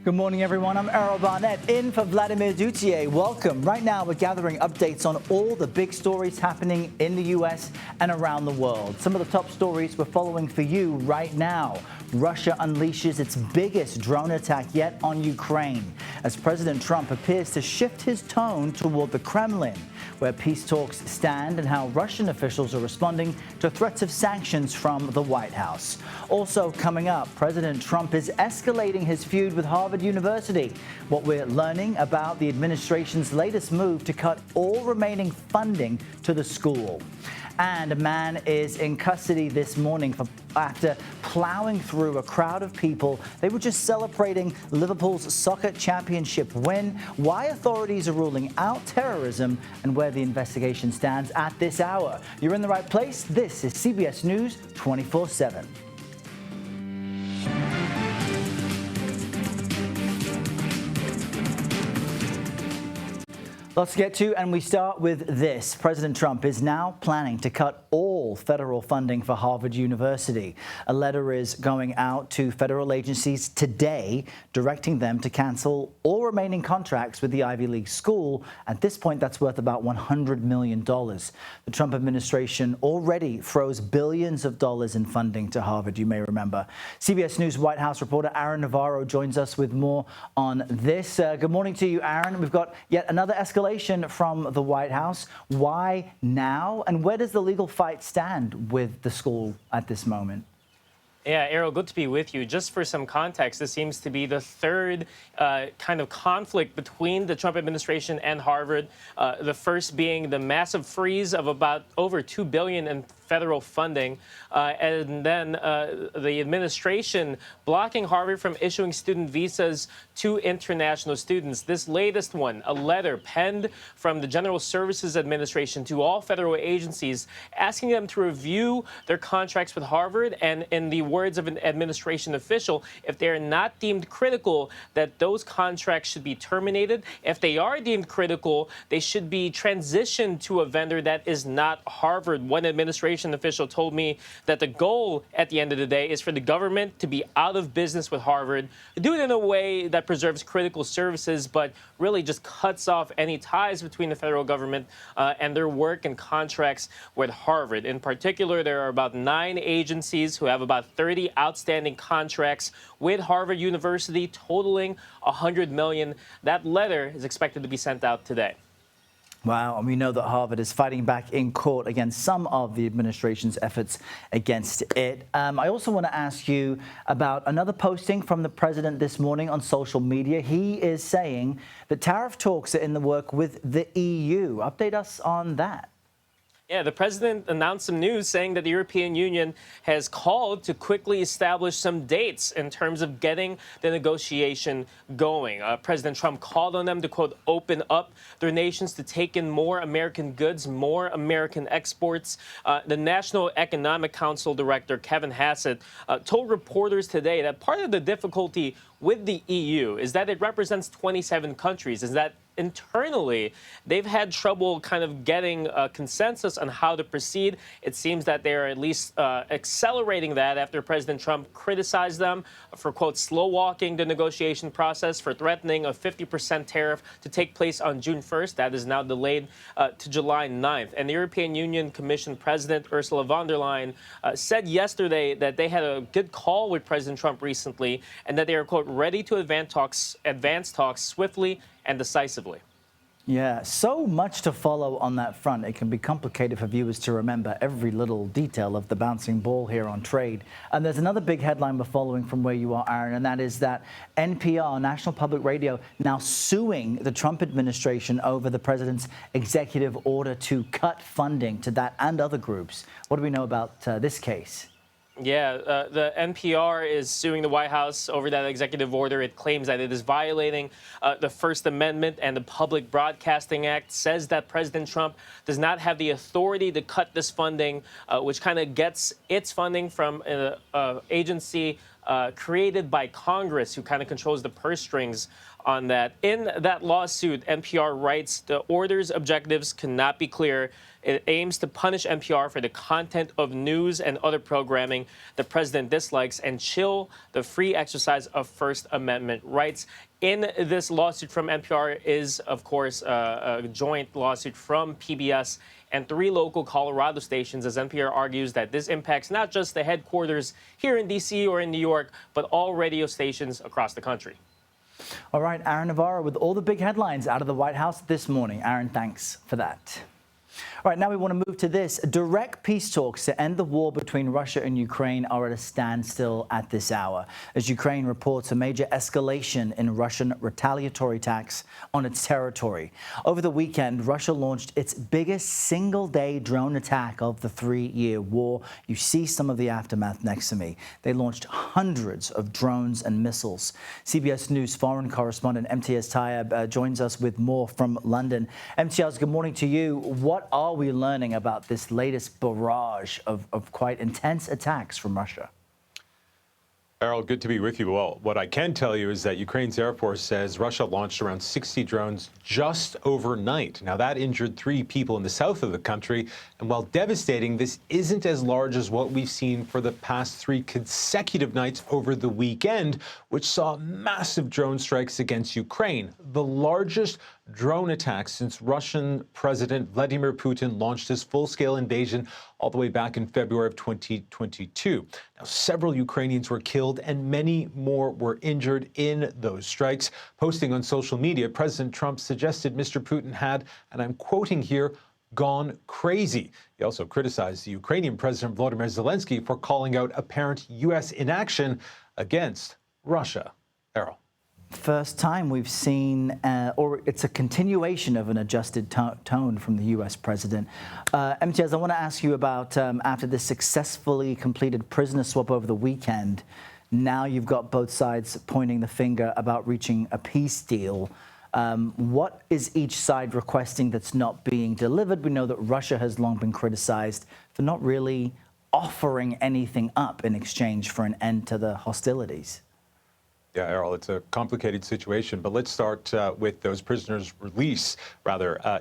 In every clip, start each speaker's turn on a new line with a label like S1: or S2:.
S1: Good morning, everyone. I'm Errol Barnett in for Vladimir Duthier. Welcome. Right now, we're gathering updates on all the big stories happening in the U.S. and around the world. Some of the top stories we're following for you right now. Russia unleashes its biggest drone attack yet on Ukraine as President Trump appears to shift his tone toward the Kremlin, where peace talks stand and how Russian officials are responding to threats of sanctions from the White House. Also coming up, President Trump is escalating his feud with Harvard University. What we're learning about the administration's latest move to cut all remaining funding to the school. And a man is in custody this morning after plowing through a crowd of people. They were just celebrating Liverpool's soccer championship win, why authorities are ruling out terrorism, and where the investigation stands at this hour. You're in the right place. This is CBS News 24/7. Let's get to, and we start with this. President Trump is now planning to cut all federal funding for Harvard University. A letter is going out to federal agencies today, directing them to cancel all remaining contracts with the Ivy League school. At this point, that's worth about $100 million. The Trump administration already froze billions of dollars in funding to Harvard, you may remember. CBS News White House reporter Aaron Navarro joins us with more on this. Good morning to you, Aaron. We've got yet another escalation from the White House. Why now? And where does the legal fight stand with the school at this moment?
S2: Yeah, Errol, good to be with you. Just for some context, this seems to be the third kind of conflict between the Trump administration and Harvard. The first being the massive freeze of about over $2 billion in federal funding, and then the administration blocking Harvard from issuing student visas to international students. This latest one, a letter penned from the General Services Administration to all federal agencies, asking them to review their contracts with Harvard, and in the words of an administration official, if they are not deemed critical, that those contracts should be terminated. If they are deemed critical, they should be transitioned to a vendor that is not Harvard. One administration official told me that the goal at the end of the day is for the government to be out of business with Harvard, do it in a way that preserves critical services, but really just cuts off any ties between the federal government and their work and contracts with Harvard. In particular, there are about 9 agencies who have about 30 outstanding contracts with Harvard University, totaling $100 million. That letter is expected to be sent out today.
S1: Wow, and we know that Harvard is fighting back in court against some of the administration's efforts against it. I also want to ask you about another posting from the president this morning on social media. He is saying that tariff talks are in the work with the EU. Update us on that.
S2: Yeah, the president announced some news saying that the European Union has called to quickly establish some dates in terms of getting the negotiation going. President Trump called on them to, quote, open up their nations to take in more American goods, more American exports. The National Economic Council director, Kevin Hassett, told reporters today that part of the difficulty with the EU is that it represents 27 countries, is that internally, they've had trouble kind of getting a consensus on how to proceed. It seems that they're at least accelerating that after President Trump criticized them for, quote, slow-walking the negotiation process, for threatening a 50% tariff to take place on June 1st. That is now delayed to July 9th. And the European Union Commission President Ursula von der Leyen said yesterday that they had a good call with President Trump recently and that they are, quote, ready to advance talks swiftly and decisively.
S1: Yeah, so much to follow on that front. It can be complicated for viewers to remember every little detail of the bouncing ball here on trade. And there's another big headline we're following from where you are, Aaron, and that is that NPR, National Public Radio, now suing the Trump administration over the president's executive order to cut funding to that and other groups. What do we know about this case?
S2: Yeah, the NPR is suing the White House over that executive order. It claims that it is violating the First Amendment, and the Public Broadcasting Act says that President Trump does not have the authority to cut this funding, which kind of gets its funding from an agency created by Congress, who kind of controls the purse strings on that. In that lawsuit, NPR writes the order's objectives cannot be clear. It aims to punish NPR for the content of news and other programming the president dislikes and chill the free exercise of First Amendment rights. In this lawsuit from NPR is, of course, a joint lawsuit from PBS and 3 local Colorado stations, as NPR argues that this impacts not just the headquarters here in D.C. or in New York, but all radio stations across the country.
S1: All right, Aaron Navarro with all the big headlines out of the White House this morning. Aaron, thanks for that. All right, now we want to move to this. Direct peace talks to end the war between Russia and Ukraine are at a standstill at this hour, as Ukraine reports a major escalation in Russian retaliatory attacks on its territory. Over the weekend, Russia launched its biggest single-day drone attack of the 3-year war. You see some of the aftermath next to me. They launched hundreds of drones and missiles. CBS News foreign correspondent Imtiaz Tyab joins us with more from London. Imtiaz, good morning to you. What are we learning about this latest barrage of quite intense attacks from Russia?
S3: Errol, good to be with you. Well, what I can tell you is that Ukraine's Air Force says Russia launched around 60 drones just overnight. Now, that injured 3 people in the south of the country. And while devastating, this isn't as large as what we've seen for the past 3 consecutive nights over the weekend, which saw massive drone strikes against Ukraine, the largest drone attacks since Russian President Vladimir Putin launched his full-scale invasion all the way back in February of 2022. Now, several Ukrainians were killed and many more were injured in those strikes. Posting on social media, President Trump suggested Mr. Putin had, and I'm quoting here, gone crazy. He also criticized the Ukrainian President Volodymyr Zelensky for calling out apparent U.S. inaction against Russia. Errol.
S1: First time we've seen, or it's a continuation of an adjusted tone from the U.S. president. Imtiaz, I want to ask you about, after this successfully completed prisoner swap over the weekend, now you've got both sides pointing the finger about reaching a peace deal. What is each side requesting that's not being delivered? We know that Russia has long been criticized for not really offering anything up in exchange for an end to the hostilities.
S3: Yeah, Errol, it's a complicated situation, but let's start with those prisoners' release.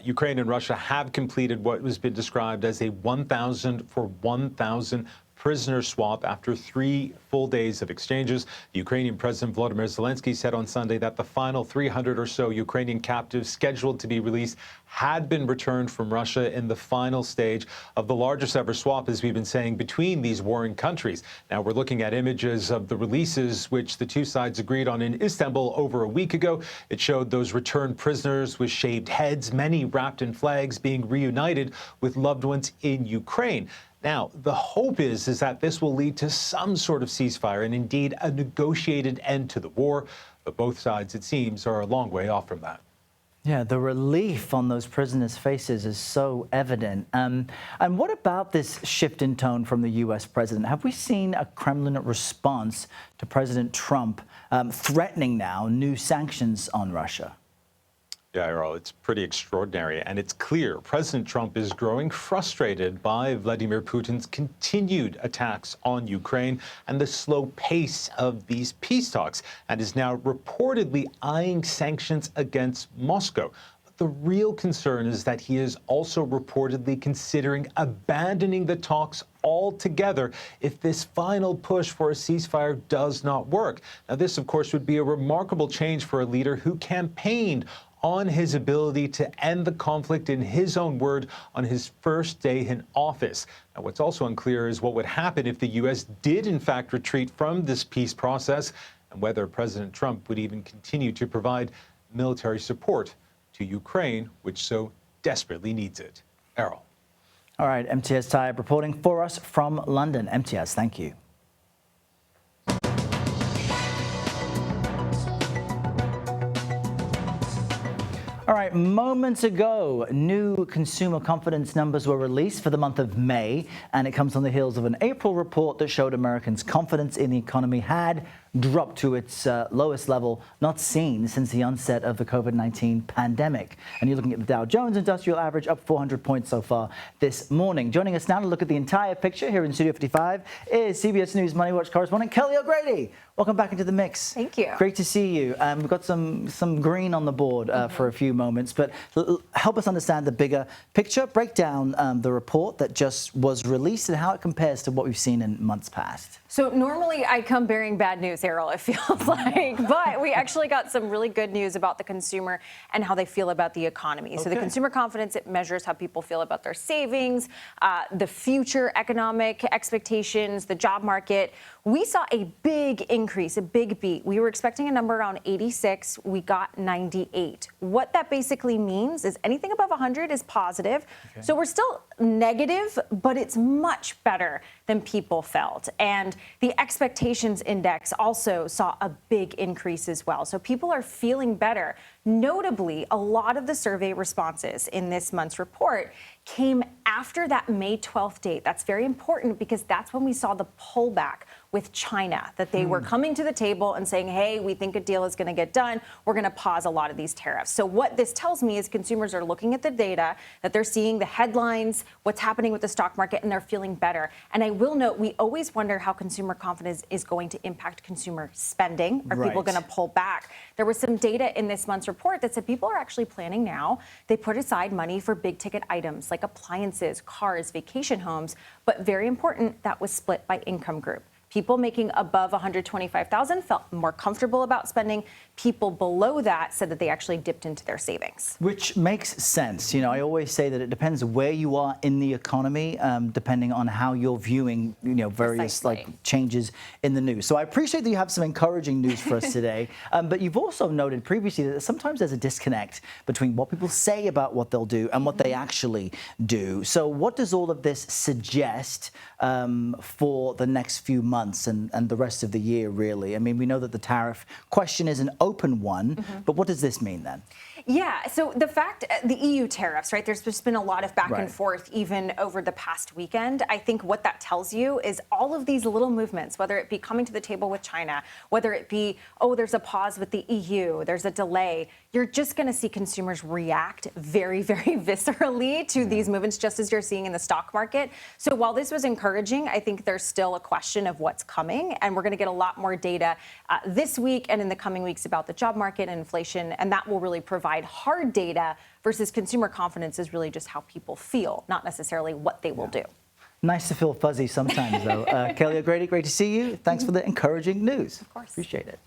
S3: Ukraine and Russia have completed what has been described as a 1,000 for 1,000 prisoner swap after 3 full days of exchanges. The Ukrainian President Volodymyr Zelensky said on Sunday that the final 300 or so Ukrainian captives scheduled to be released had been returned from Russia in the final stage of the largest ever swap, as we've been saying, between these warring countries. Now, we're looking at images of the releases which the 2 sides agreed on in Istanbul over a week ago. It showed those returned prisoners with shaved heads, many wrapped in flags, being reunited with loved ones in Ukraine. Now, the hope is that this will lead to some sort of ceasefire and indeed a negotiated end to the war. But both sides, it seems, are a long way off from that.
S1: Yeah, the relief on those prisoners' faces is so evident. And what about this shift in tone from the U.S. president? Have we seen a Kremlin response to President Trump threatening now new sanctions on Russia?
S3: Yeah, Errol, it's pretty extraordinary. And it's clear President Trump is growing frustrated by Vladimir Putin's continued attacks on Ukraine and the slow pace of these peace talks, and is now reportedly eyeing sanctions against Moscow. But the real concern is that he is also reportedly considering abandoning the talks altogether if this final push for a ceasefire does not work. Now, this, of course, would be a remarkable change for a leader who campaigned on his ability to end the conflict, in his own word, on his first day in office. Now, what's also unclear is what would happen if the U.S. did, in fact, retreat from this peace process, and whether President Trump would even continue to provide military support to Ukraine, which so desperately needs it. Errol.
S1: All right, Imtiaz Tyab reporting for us from London. Imtiaz, thank you. All right, moments ago, new consumer confidence numbers were released for the month of May, and it comes on the heels of an April report that showed Americans' confidence in the economy had dropped to its lowest level not seen since the onset of the COVID-19 pandemic. And you're looking at the Dow Jones Industrial Average up 400 points so far this morning. Joining us now to look at the entire picture here in Studio 55 is CBS News Money Watch correspondent Kelly O'Grady. Welcome back into the mix.
S4: Thank you.
S1: Great to see you. We've got some green on the board for a few moments, but help us understand the bigger picture. Break down the report that just was released and how it compares to what we've seen in months past.
S4: So normally I come bearing bad news, Errol, it feels like, but we actually got some really good news about the consumer and how they feel about the economy. So the consumer confidence, it measures how people feel about their savings, the future economic expectations, the job market. We saw a big increase, a big beat. We were expecting a number around 86. We got 98. What that basically means is anything above 100 is positive. So we're still negative, but it's much better than people felt. And the expectations index also saw a big increase as well. So people are feeling better. Notably, a lot of the survey responses in this month's report came after that May 12th date. That's very important because that's when we saw the pullback with China, that they were coming to the table and saying, hey, we think a deal is going to get done. We're going to pause a lot of these tariffs. So what this tells me is consumers are looking at the data, that they're seeing the headlines, what's happening with the stock market, and they're feeling better. And I will note, we always wonder how consumer confidence is going to impact consumer spending. Are people going to pull back? There was some data in this month's report that said people are actually planning now. They put aside money for big ticket items like appliances, cars, vacation homes. But very important, that was split by income group. People making above $125,000 felt more comfortable about spending. People below that said that they actually dipped into their savings.
S1: Which makes sense. You know, I always say that it depends where you are in the economy, depending on how you're viewing, various changes in the news. So I appreciate that you have some encouraging news for us today. But you've also noted previously that sometimes there's a disconnect between what people say about what they'll do and what they actually do. So what does all of this suggest for the next few months and the rest of the year, really? I mean, we know that the tariff question is an open one, but what does this mean then?
S4: Yeah, so the fact, the EU tariffs, right, there's just been a lot of back and forth even over the past weekend. I think what that tells you is all of these little movements, whether it be coming to the table with China, whether it be, oh, there's a pause with the EU, there's a delay, you're just going to see consumers react very, very viscerally to these movements, just as you're seeing in the stock market. So while this was encouraging, I think there's still a question of what's coming, and we're going to get a lot more data this week and in the coming weeks about the job market and inflation, and that will really provide hard data versus consumer confidence is really just how people feel, not necessarily what they will do.
S1: Nice to feel fuzzy sometimes, though. Kelly O'Grady, great to see you. Thanks for the encouraging news.
S4: Of course.
S1: Appreciate it.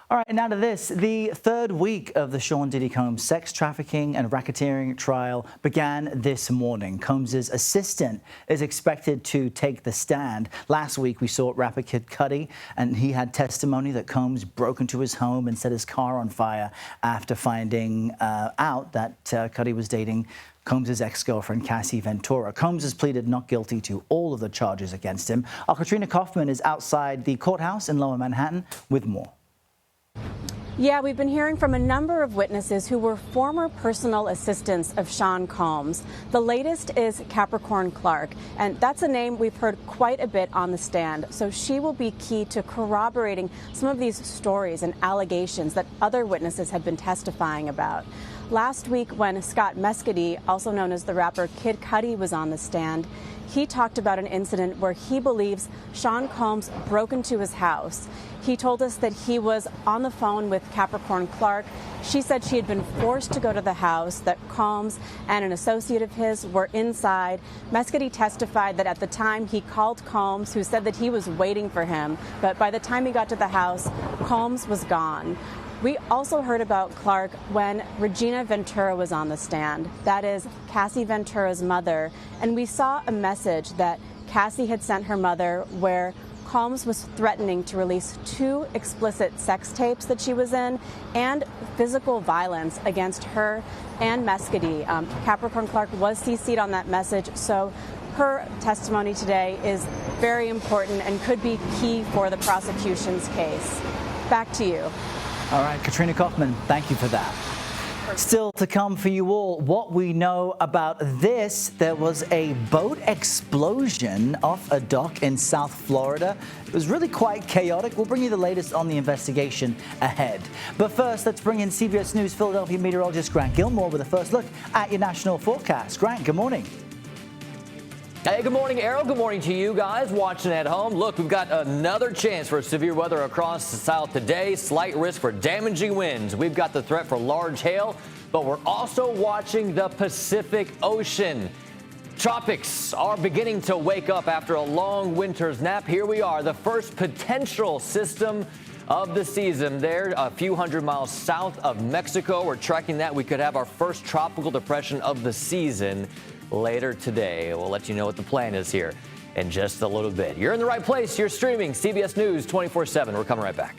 S1: All right, now to this. The third week of the Sean Diddy Combs sex trafficking and racketeering trial began this morning. Combs' assistant is expected to take the stand. Last week, we saw rapper Kid Cudi, and he had testimony that Combs broke into his home and set his car on fire after finding out that Cudi was dating Combs' ex-girlfriend, Cassie Ventura. Combs has pleaded not guilty to all of the charges against him. Our Katrina Kaufman is outside the courthouse in Lower Manhattan with more.
S5: Yeah, we've been hearing from a number of witnesses who were former personal assistants of Sean Combs. The latest is Capricorn Clark, and that's a name we've heard quite a bit on the stand. So she will be key to corroborating some of these stories and allegations that other witnesses have been testifying about. Last week, when Scott Mescudi, also known as the rapper Kid Cudi, was on the stand, he talked about an incident where he believes Sean Combs broke into his house. He told us that he was on the phone with Capricorn Clark. She said she had been forced to go to the house, that Combs and an associate of his were inside. Mescudi testified that at the time he called Combs, who said that he was waiting for him, but by the time he got to the house, Combs was gone. We also heard about Clark when Regina Ventura was on the stand. That is Cassie Ventura's mother. And we saw a message that Cassie had sent her mother where Combs was threatening to release 2 explicit sex tapes that she was in and physical violence against her and Mescudi. Capricorn Clark was CC'd on that message, so her testimony today is very important and could be key for the prosecution's case. Back to you.
S1: All right, Katrina Kaufman, thank you for that. Still to come for you all, what we know about this. There was a boat explosion off a dock in South Florida. It was really quite chaotic. We'll bring you the latest on the investigation ahead. But first, let's bring in CBS News Philadelphia meteorologist Grant Gilmore with a first look at your national forecast. Grant, good morning.
S6: Hey, good morning, Errol. Good morning to you guys watching at home. Look, we've got another chance for severe weather across the South today. Slight risk for damaging winds. We've got the threat for large hail, but we're also watching the Pacific Ocean. Tropics are beginning to wake up after a long winter's nap. Here we are, the first potential system of the season there, a few hundred miles south of Mexico. We're tracking that. We could have our first tropical depression of the season later today. We'll let you know what the plan is here in just a little bit. You're in the right place. You're streaming CBS News 24/7. We're coming right back.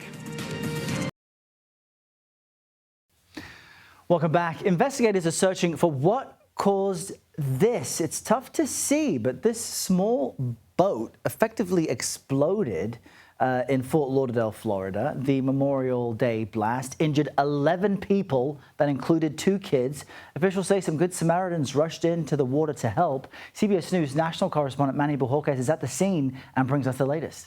S1: Welcome back. Investigators are searching for what caused this. It's tough to see, but this small boat effectively exploded in Fort Lauderdale, Florida. The Memorial Day blast injured 11 people. That included 2 kids. Officials say some Good Samaritans rushed into the water to help. CBS News national correspondent Manny Bujorquez is at the scene and brings us the latest.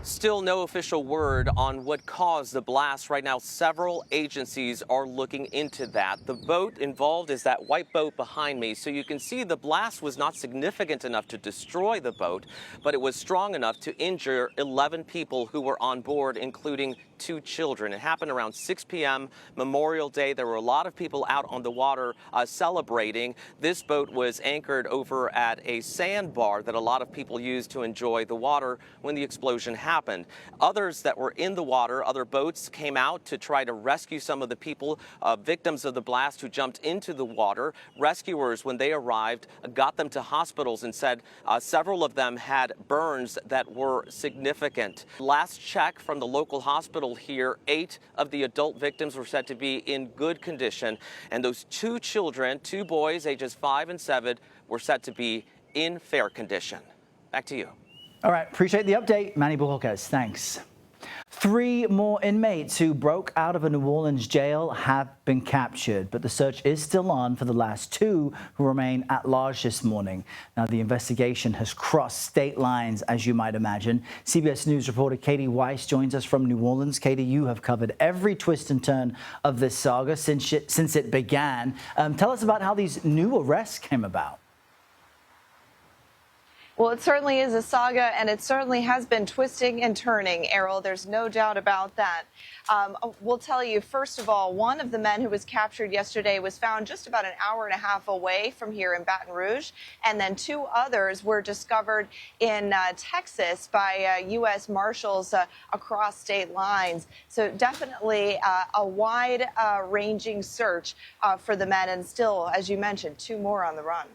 S7: Still no official word on what caused the blast. Right now, several agencies are looking into that. The boat involved is that white boat behind me. So you can see the blast was not significant enough to destroy the boat, but it was strong enough to injure 11 people who were on board, including 2 children. It happened around 6 p.m. Memorial Day. There were a lot of people out on the water celebrating. This boat was anchored over at a sandbar that a lot of people used to enjoy the water when the explosion happened. Others that were in the water, other boats came out to try to rescue some of the people, victims of the blast who jumped into the water. Rescuers, when they arrived, got them to hospitals and said several of them had burns that were significant. Last check from the local hospital here, 8 of the adult victims were said to be in good condition, and those 2 children, 2 boys ages 5 and 7, were said to be in fair condition. Back to you.
S1: All right, appreciate the update, Manny Bujorquez. Thanks. 3 more inmates who broke out of a New Orleans jail have been captured, but the search is still on for the last 2 who remain at large this morning. Now, the investigation has crossed state lines, as you might imagine. CBS News reporter Katie Weiss joins us from New Orleans. Katie, you have covered every twist and turn of this saga since it began. Tell us about how these new arrests came about.
S8: Well, it certainly is a saga, and it certainly has been twisting and turning, Errol. There's no doubt about that. We'll tell you, first of all, one of the men who was captured yesterday was found just about an hour and a half away from here in Baton Rouge, and then 2 others were discovered in Texas by U.S. Marshals across state lines. So definitely a wide-ranging search for the men, and still, as you mentioned, 2 more on the run.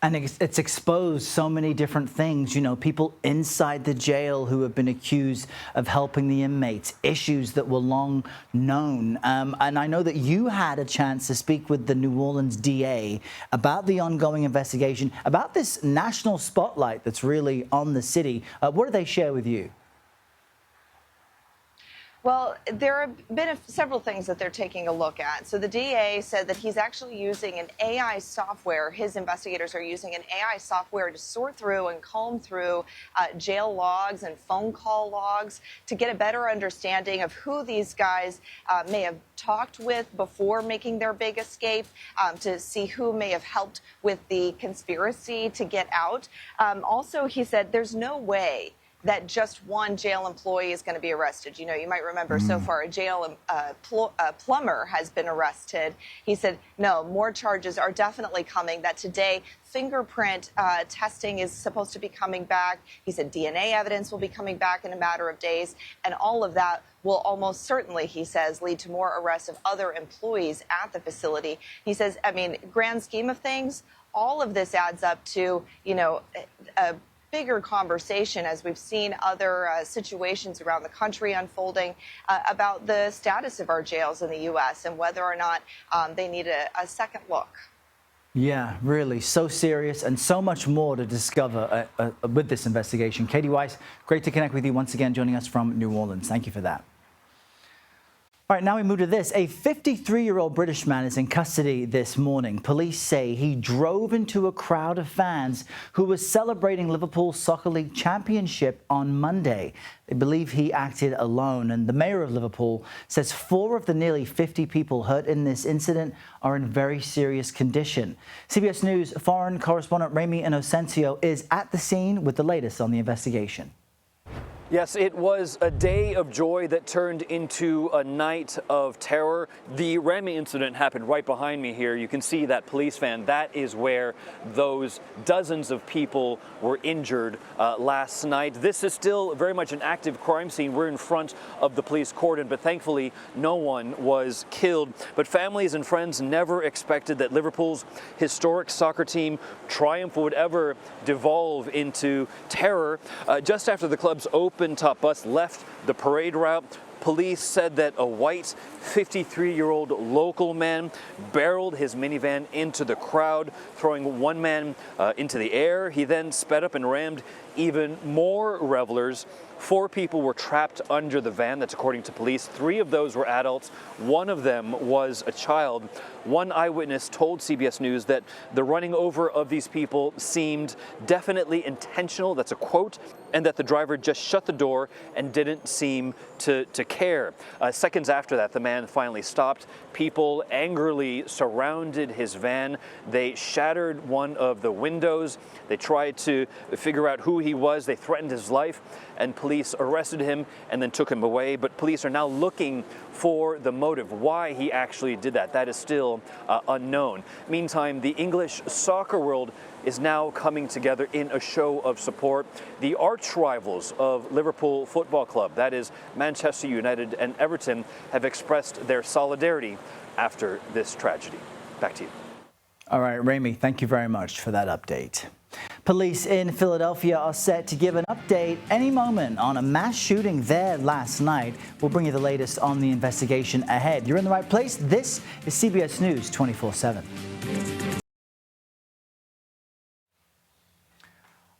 S1: And it's exposed so many different things, you know, people inside the jail who have been accused of helping the inmates, issues that were long known. And I know that you had a chance to speak with the New Orleans DA about the ongoing investigation, about this national spotlight that's really on the city. What did they share with you?
S8: Well, there have been several things that they're taking a look at. So the DA said that he's actually using an AI software. His investigators are using an AI software to sort through and comb through jail logs and phone call logs to get a better understanding of who these guys may have talked with before making their big escape, to see who may have helped with the conspiracy to get out. Also, he said there's no way that just one jail employee is going to be arrested. You know, you might remember so far a jail plumber has been arrested. He said, no, more charges are definitely coming, that today fingerprint testing is supposed to be coming back. He said DNA evidence will be coming back in a matter of days, and all of that will almost certainly, he says, lead to more arrests of other employees at the facility. He says, I mean, grand scheme of things, all of this adds up to, you know, a bigger conversation, as we've seen other situations around the country unfolding, about the status of our jails in the U.S. and whether or not they need a second look.
S1: Yeah, really, so serious and so much more to discover with this investigation. Katie Weiss, great to connect with you once again, joining us from New Orleans. Thank you for that. All right, now we move to this. A 53-year-old British man is in custody this morning. Police say he drove into a crowd of fans who were celebrating Liverpool's Soccer League championship on Monday. They believe he acted alone, and the mayor of Liverpool says 4 of the nearly 50 people hurt in this incident are in very serious condition. CBS News foreign correspondent Remy Inocencio is at the scene with the latest on the investigation.
S9: Yes, it was a day of joy that turned into a night of terror. The Remy incident happened right behind me here. You can see that police van. That is where those dozens of people were injured last night. This is still very much an active crime scene. We're in front of the police cordon, but thankfully no one was killed. But families and friends never expected that Liverpool's historic soccer team triumph would ever devolve into terror. Just after the club's open-top bus left the parade route, police said that a white 53-year-old local man barreled his minivan into the crowd, throwing one man into the air. He then sped up and rammed even more revelers. 4 people were trapped under the van. That's according to police. 3 of those were adults. 1 of them was a child. One eyewitness told CBS News that the running over of these people seemed definitely intentional. That's a quote. And that the driver just shut the door and didn't seem to care. Seconds after that, the man finally stopped. People angrily surrounded his van. They shattered one of the windows. They tried to figure out who he was. They threatened his life, and police arrested him and then took him away. But police are now looking for the motive, why he actually did that. That is still unknown. Meantime, the English soccer world is now coming together in a show of support. The arch rivals of Liverpool Football Club, that is Manchester United and Everton, have expressed their solidarity after this tragedy. Back to you.
S1: All right, Remy, thank you very much for that update. Police in Philadelphia are set to give an update any moment on a mass shooting there last night. We'll bring you the latest on the investigation ahead. You're in the right place. This is CBS News 24/7.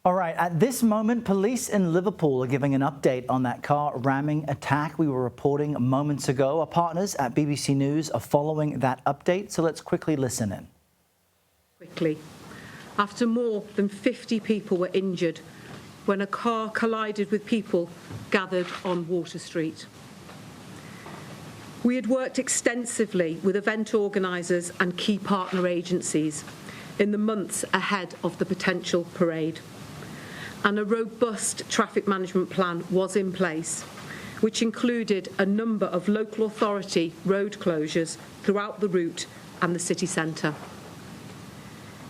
S1: All right, at this moment, police in Liverpool are giving an update on that car ramming attack we were reporting moments ago. Our partners at BBC News are following that update, so let's quickly listen in.
S10: Quickly, after more than 50 people were injured when a car collided with people gathered on Water Street. We had worked extensively with event organisers and key partner agencies in the months ahead of the potential parade. And a robust traffic management plan was in place, which included a number of local authority road closures throughout the route and the city centre.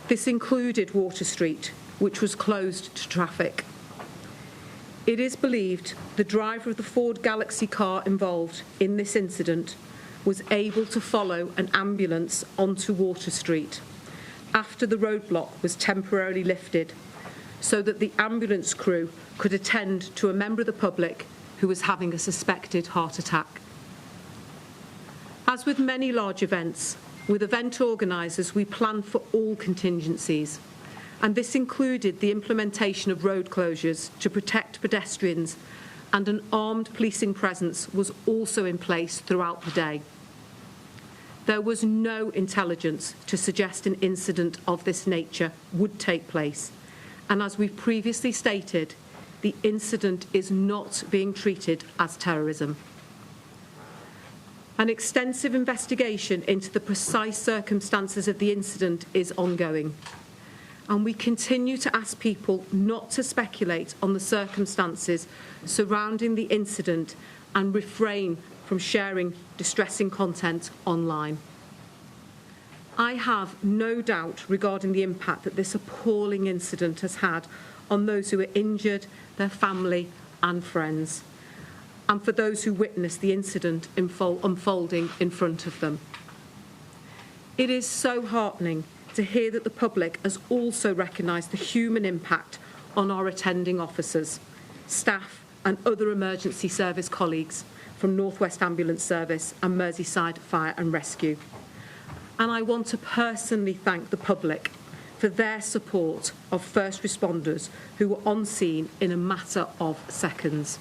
S10: This included Water Street, which was closed to traffic. It is believed the driver of the Ford Galaxy car involved in this incident was able to follow an ambulance onto Water Street after the roadblock was temporarily lifted, so that the ambulance crew could attend to a member of the public who was having a suspected heart attack. As with many large events, with event organisers, we plan for all contingencies, and this included the implementation of road closures to protect pedestrians, and an armed policing presence was also in place throughout the day. There was no intelligence to suggest an incident of this nature would take place, and as we've previously stated, the incident is not being treated as terrorism. An extensive investigation into the precise circumstances of the incident is ongoing, and we continue to ask people not to speculate on the circumstances surrounding the incident and refrain from sharing distressing content online. I have no doubt regarding the impact that this appalling incident has had on those who were injured, their family and friends, and for those who witnessed the incident unfolding in front of them. It is so heartening to hear that the public has also recognised the human impact on our attending officers, staff and other emergency service colleagues from North West Ambulance Service and Merseyside Fire and Rescue. And I want to personally thank the public for their support of first responders who were on scene in a matter of seconds.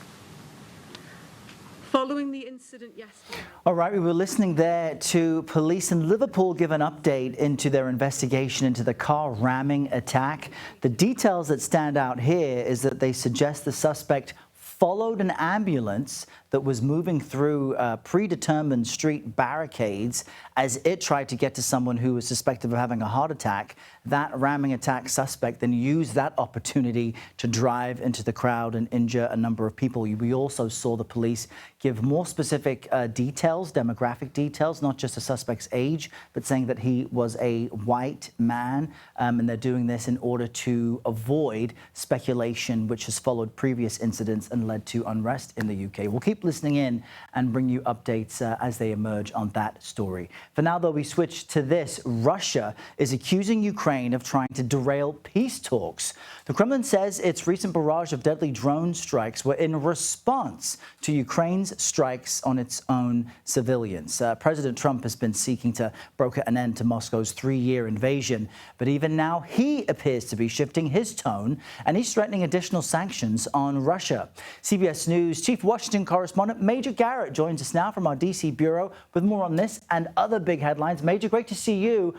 S10: Following the incident yesterday.
S1: All right, we were listening there to police in Liverpool give an update into their investigation into the car ramming attack. The details that stand out here is that they suggest the suspect followed an ambulance that was moving through predetermined street barricades as it tried to get to someone who was suspected of having a heart attack. That ramming attack suspect then used that opportunity to drive into the crowd and injure a number of people. We also saw the police give more specific details, demographic details, not just the suspect's age, but saying that he was a white man. And they're doing this in order to avoid speculation, which has followed previous incidents and led to unrest in the UK. We'll keep listening in and bring you updates as they emerge on that story. For now, though, we switch to this. Russia is accusing Ukraine of trying to derail peace talks. The Kremlin says its recent barrage of deadly drone strikes were in response to Ukraine's strikes on its own civilians. President Trump has been seeking to broker an end to Moscow's 3-year invasion, but even now he appears to be shifting his tone, and he's threatening additional sanctions on Russia. CBS News Chief Washington correspondent Major Garrett joins us now from our D.C. bureau with more on this and other big headlines. Major, great to see you.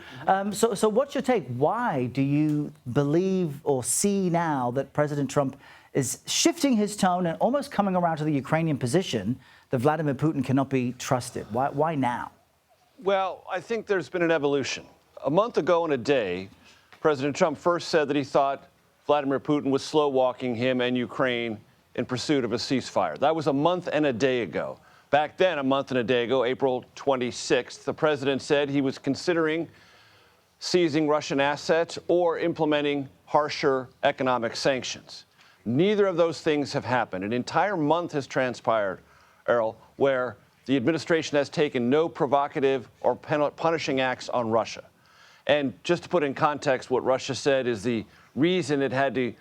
S1: So what's your take? Why do you believe or see now that President Trump is shifting his tone and almost coming around to the Ukrainian position that Vladimir Putin cannot be trusted? Why now?
S11: Well, I think there's been an evolution. A month ago in a day, President Trump first said that he thought Vladimir Putin was slow-walking him and Ukraine in pursuit of a ceasefire. That was a month and a day ago. Back then, a month and a day ago, April 26th, the president said he was considering seizing Russian assets or implementing harsher economic sanctions. Neither of those things have happened. An entire month has transpired, Errol, where the administration has taken no provocative or punishing acts on Russia. And just to put in context, what Russia said is the reason it had to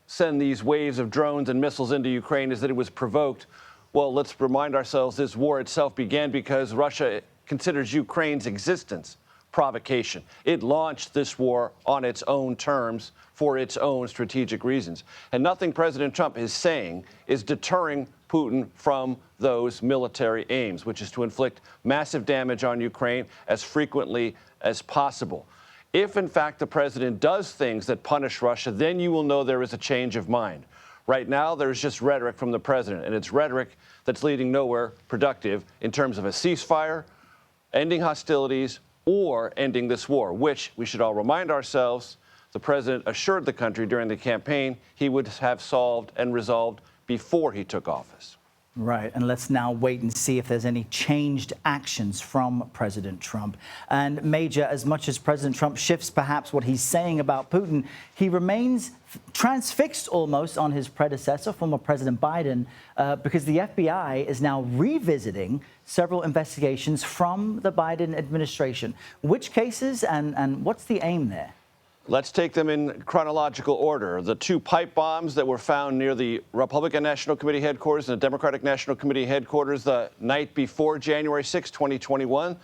S11: send these waves of drones and missiles into Ukraine is that it was provoked. Well, let's remind ourselves this war itself began because Russia considers Ukraine's existence provocation. It launched this war on its own terms for its own strategic reasons. And nothing President Trump is saying is deterring Putin from those military aims, which is to inflict massive damage on Ukraine as frequently as possible. If, in fact, the president does things that punish Russia, then you will know there is a change of mind. Right now, there's just rhetoric from the president, and it's rhetoric that's leading nowhere productive in terms of a ceasefire, ending hostilities, or ending this war, which we should all remind ourselves the president assured the country during the campaign he would have solved and resolved before he took office.
S1: Right, and let's now wait and see if there's any changed actions from President Trump. And Major, as much as President Trump shifts perhaps what he's saying about Putin, he remains transfixed almost on his predecessor, former President Biden, because the FBI is now revisiting several investigations from the Biden administration. Which cases and what's the aim there?
S11: Let's take them in chronological order. The 2 pipe bombs that were found near the Republican National Committee headquarters and the Democratic National Committee headquarters the night before January 6, 2021.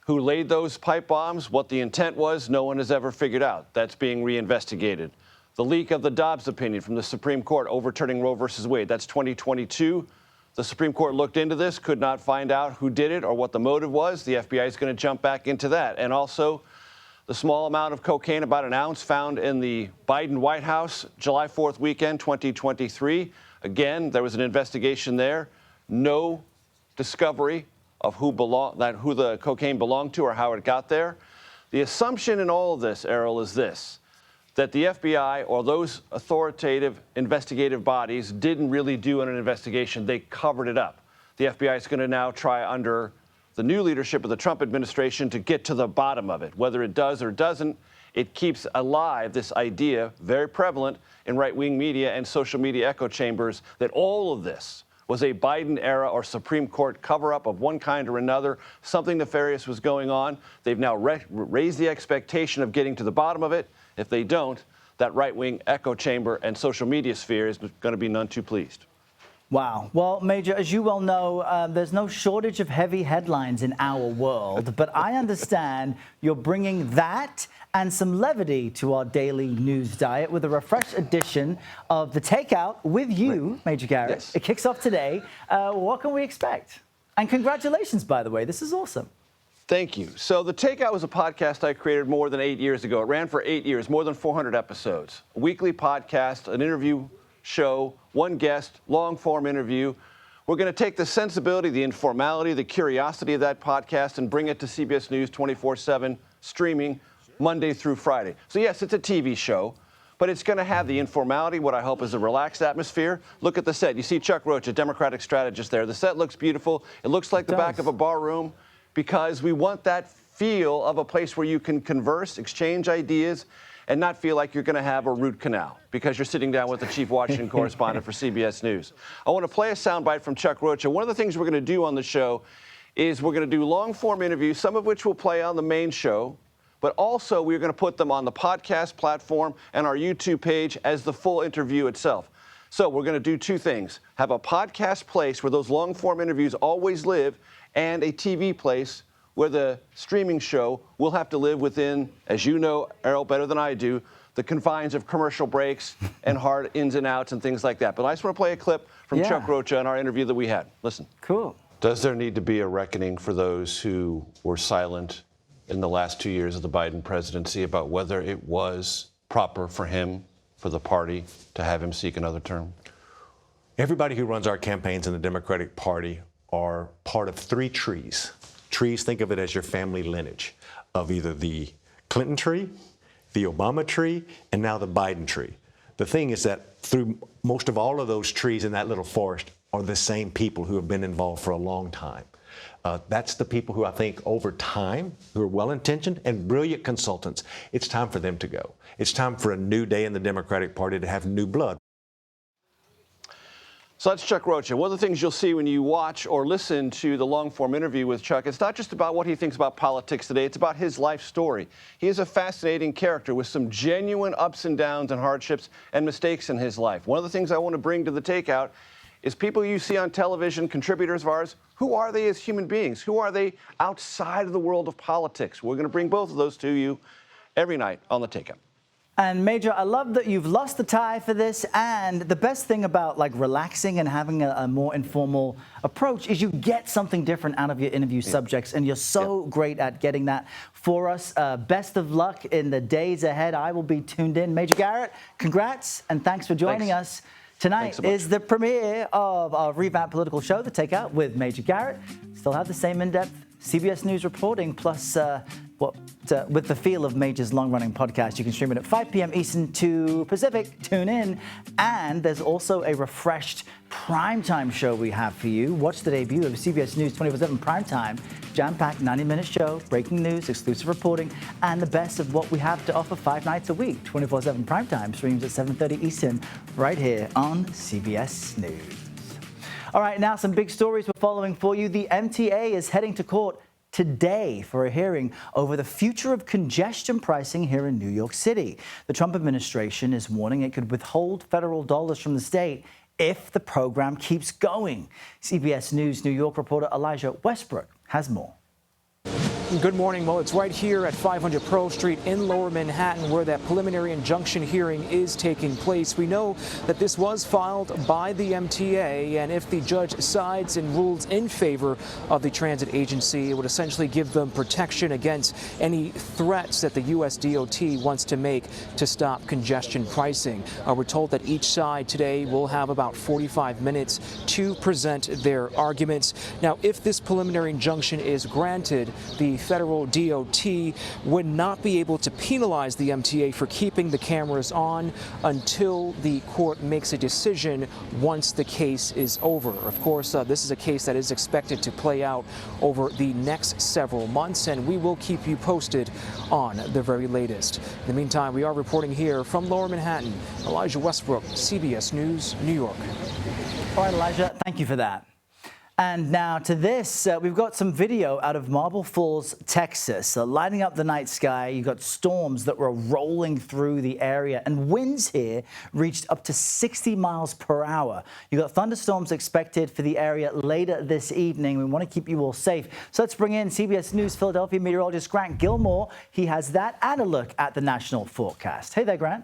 S11: Who laid those pipe bombs? What the intent was, no one has ever figured out. That's being reinvestigated. The leak of the Dobbs opinion from the Supreme Court overturning Roe versus Wade. That's 2022. The Supreme Court looked into this, could not find out who did it or what the motive was. The FBI is going to jump back into that. And also, the small amount of cocaine, about an ounce, found in the Biden White House July 4th weekend, 2023. Again, there was an investigation there. No discovery of who the cocaine belonged to or how it got there. The assumption in all of this, Errol, is this, that the FBI or those authoritative investigative bodies didn't really do an investigation. They covered it up. The FBI is going to now try under the new leadership of the Trump administration to get to the bottom of it. Whether it does or doesn't, it keeps alive this idea, very prevalent in right-wing media and social media echo chambers, that all of this was a Biden-era or Supreme Court cover-up of one kind or another. Something nefarious was going on. They've now raised the expectation of getting to the bottom of it. If they don't, that right-wing echo chamber and social media sphere is going to be none too pleased.
S1: Wow. Well, Major, as you well know, there's no shortage of heavy headlines in our world, but I understand you're bringing that and some levity to our daily news diet with a refreshed edition of The Takeout with you, Major Garrett.
S11: Yes.
S1: It kicks off today. What can we expect? And congratulations, by the way. This is awesome.
S11: Thank you. So The Takeout was a podcast I created more than 8 years ago. It ran for 8 years, more than 400 episodes. A weekly podcast, an interview show, one guest, long-form interview. We're going to take the sensibility, the informality, the curiosity of that podcast and bring it to CBS News 24/7 streaming Monday through Friday. So yes, it's a TV show, but it's going to have the informality, what I hope is a relaxed atmosphere. Look at the set. You see Chuck Roach, a Democratic strategist there. The set looks beautiful. It looks like the back of a bar room because we want that feel of a place where you can converse, exchange ideas, and not feel like you're going to have a root canal because you're sitting down with the chief Washington correspondent for CBS News. I want to play a soundbite from Chuck Roach. And one of the things we're going to do on the show is we're going to do long-form interviews, some of which will play on the main show, but also we're going to put them on the podcast platform and our YouTube page as the full interview itself. So we're going to do two things: have a podcast place where those long-form interviews always live, and a TV place where the streaming show will have to live within, as you know, Errol, better than I do, the confines of commercial breaks and hard ins and outs and things like that. But I just want to play a clip from Chuck Roach on our interview that we had. Listen.
S1: Cool.
S11: Does there need to be a reckoning for those who were silent in the last 2 years of the Biden presidency about whether it was proper for him, for the party, to have him seek another term?
S12: Everybody who runs our campaigns in the Democratic Party are part of three trees. Trees, think of it as your family lineage of either the Clinton tree, the Obama tree, and now the Biden tree. The thing is that through most of all of those trees in that little forest are the same people who have been involved for a long time. That's the people who I think over time, who are well-intentioned and brilliant consultants, it's time for them to go. It's time for a new day in the Democratic Party to have new blood.
S11: So that's Chuck Roach. One of the things you'll see when you watch or listen to the long-form interview with Chuck, it's not just about what he thinks about politics today, it's about his life story. He is a fascinating character with some genuine ups and downs and hardships and mistakes in his life. One of the things I want to bring to the Takeout is people you see on television, contributors of ours. Who are they as human beings? Who are they outside of the world of politics? We're going to bring both of those to you every night on the Takeout.
S1: And Major, I love that you've lost the tie for this. And the best thing about like relaxing and having a more informal approach is you get something different out of your interview subjects. And you're so great at getting that for us. Best of luck in the days ahead. I will be tuned in. Major Garrett, congrats and thanks for joining us. Tonight is the premiere of our revamped political show, The Takeout with Major Garrett. Still have the same in-depth CBS News reporting, plus with the feel of Major's long-running podcast. You can stream it at 5 p.m. Eastern to Pacific. Tune in. And there's also a refreshed primetime show we have for you. Watch the debut of CBS News 24/7 Primetime. Jam-packed 90-minute show, breaking news, exclusive reporting, and the best of what we have to offer 5 nights a week. 24/7 Primetime streams at 7:30 Eastern right here on CBS News. All right, now some big stories we're following for you. The MTA is heading to court today for a hearing over the future of congestion pricing here in New York City. The Trump administration is warning it could withhold federal dollars from the state if the program keeps going. CBS News New York reporter Elijah Westbrook has more.
S13: Good morning. Well, it's right here at 500 Pearl Street in Lower Manhattan where that preliminary injunction hearing is taking place. We know that this was filed by the MTA, and if the judge sides and rules in favor of the transit agency, it would essentially give them protection against any threats that the U.S. DOT wants to make to stop congestion pricing. We're told that each side today will have about 45 minutes to present their arguments. Now, if this preliminary injunction is granted, the federal DOT would not be able to penalize the MTA for keeping the cameras on until the court makes a decision once the case is over. Of course, this is a case that is expected to play out over the next several months, and we will keep you posted on the very latest. In the meantime, we are reporting here from Lower Manhattan. Elijah Westbrook, CBS News, New York.
S1: All right, Elijah, thank you for that. And now to this, we've got some video out of Marble Falls, Texas, lighting up the night sky. You've got storms that were rolling through the area, and winds here reached up to 60 miles per hour. You've got thunderstorms expected for the area later this evening. We want to keep you all safe. So let's bring in CBS News Philadelphia meteorologist Grant Gilmore. He has that and a look at the national forecast. Hey there, Grant.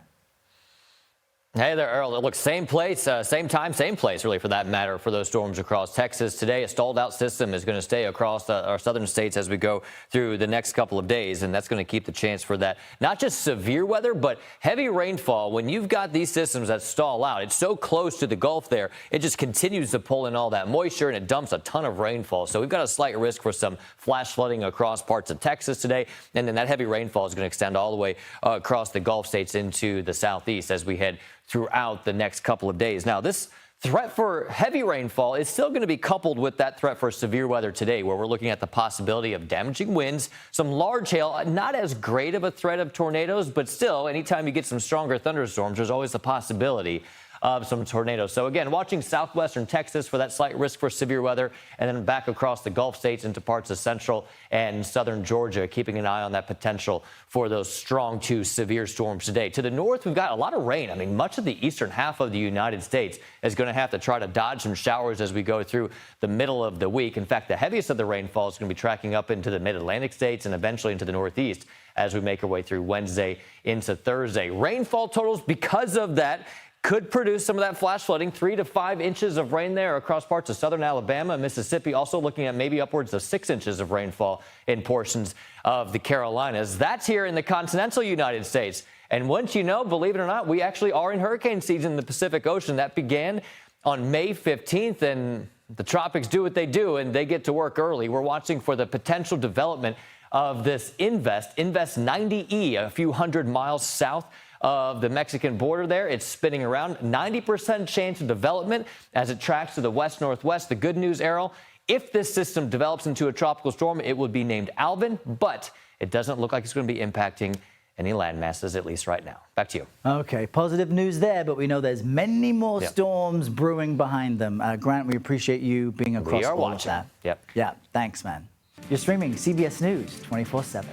S6: Hey there, Earl. Look, same place, same time, same place, really, for that matter, for those storms across Texas. Today, a stalled-out system is going to stay across our southern states as we go through the next couple of days, and that's going to keep the chance for that. Not just severe weather, but heavy rainfall. When you've got these systems that stall out, it's so close to the Gulf there, it just continues to pull in all that moisture, and it dumps a ton of rainfall. So we've got a slight risk for some flash flooding across parts of Texas today, and then that heavy rainfall is going to extend all the way across the Gulf states into the southeast as we head throughout the next couple of days. Now, this threat for heavy rainfall is still going to be coupled with that threat for severe weather today, where we're looking at the possibility of damaging winds, some large hail, not as great of a threat of tornadoes, but still, anytime you get some stronger thunderstorms, there's always the possibility of some tornadoes. So again, watching southwestern Texas for that slight risk for severe weather, and then back across the Gulf states into parts of central and southern Georgia, keeping an eye on that potential for those strong to severe storms today. To the north, we've got a lot of rain. I mean, much of the eastern half of the United States is going to have to try to dodge some showers as we go through the middle of the week. In fact, the heaviest of the rainfall is going to be tracking up into the mid-Atlantic states and eventually into the northeast as we make our way through Wednesday into Thursday. Rainfall totals, because of that, could produce some of that flash flooding, 3 to 5 inches of rain there across parts of southern Alabama and Mississippi. Also looking at maybe upwards of 6 inches of rainfall in portions of the Carolinas. That's here in the continental United States. And once you know, believe it or not, we actually are in hurricane season in the Pacific Ocean. That began on May 15th, and the tropics do what they do, and they get to work early. We're watching for the potential development of this Invest 90E, a few hundred miles south of the Mexican border there. It's spinning around. 90% chance of development as it tracks to the west-northwest. The good news, Errol, if this system develops into a tropical storm, it would be named Alvin, but it doesn't look like it's going to be impacting any land masses, at least right now. Back to you.
S1: Okay, positive news there, but we know there's many more storms brewing behind them. Grant, we appreciate you being across all of that.
S6: Yep.
S1: Yeah, thanks, man. You're streaming CBS News 24/7.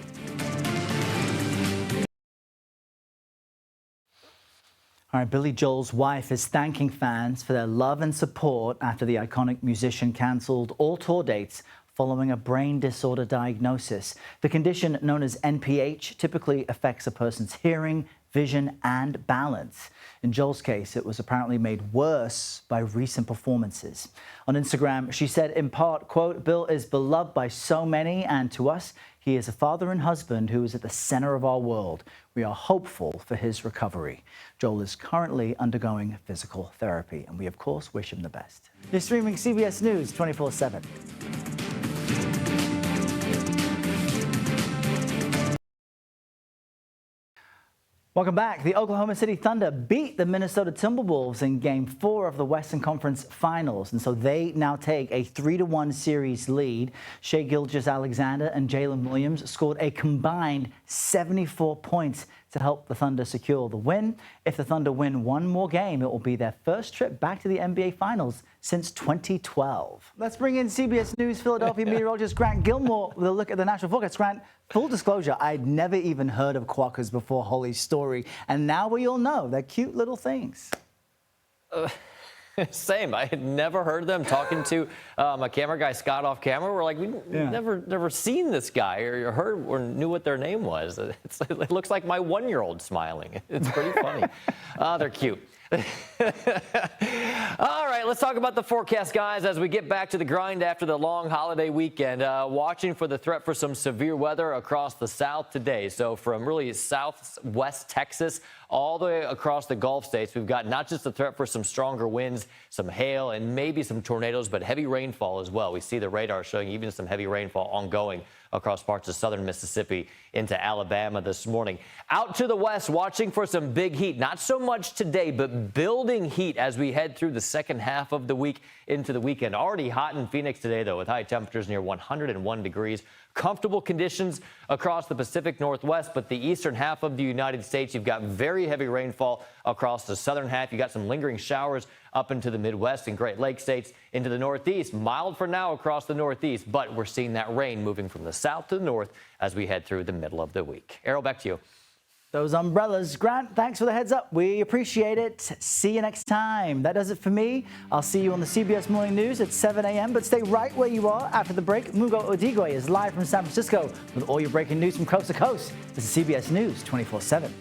S1: All right, Billy Joel's wife is thanking fans for their love and support after the iconic musician canceled all tour dates following a brain disorder diagnosis. The condition, known as NPH, typically affects a person's hearing, vision, and balance. In Joel's case, it was apparently made worse by recent performances. On Instagram, she said in part, quote, "Bill is beloved by so many, and to us, he is a father and husband who is at the center of our world. We are hopeful for his recovery." Joel is currently undergoing physical therapy, and we, of course, wish him the best. You're streaming CBS News 24/7. Welcome back. The Oklahoma City Thunder beat the Minnesota Timberwolves in Game 4 of the Western Conference Finals, and so they now take a 3-1 series lead. Shai Gilgeous-Alexander and Jalen Williams scored a combined 74 points to help the Thunder secure the win. If the Thunder win one more game, it will be their first trip back to the NBA Finals since 2012. Let's bring in CBS News Philadelphia meteorologist Grant Gilmore with a look at the national forecast. Grant, full disclosure, I'd never even heard of quokkas before Holly's story, and now we all know they're cute little things.
S6: Same. I had never heard of them. Talking to my camera guy, Scott, off camera, we're like, we've never seen this guy or heard or knew what their name was. It looks like my 1-year-old smiling. It's pretty funny. They're cute. All right, let's talk about the forecast, guys, as we get back to the grind after the long holiday weekend. Watching for the threat for some severe weather across the south today. So from really southwest Texas all the way across the Gulf states, we've got not just the threat for some stronger winds, some hail, and maybe some tornadoes, but heavy rainfall as well. We see the radar showing even some heavy rainfall ongoing across parts of southern Mississippi into Alabama this morning. Out to the west, watching for some big heat. Not so much today, but building heat as we head through the second half of the week into the weekend. Already hot in Phoenix today, though, with high temperatures near 101 degrees. Comfortable conditions across the Pacific Northwest, but the eastern half of the United States, you've got very heavy rainfall across the southern half. You've got some lingering showers up into the Midwest and Great Lakes states into the Northeast. Mild for now across the Northeast, but we're seeing that rain moving from the south to the north as we head through the middle of the week. Errol, back to you.
S1: Those umbrellas. Grant, thanks for the heads up. We appreciate it. See you next time. That does it for me. I'll see you on the CBS Morning News at 7 a.m., but stay right where you are. After the break, Mugo Odigwe is live from San Francisco with all your breaking news from coast to coast. This is CBS News 24/7.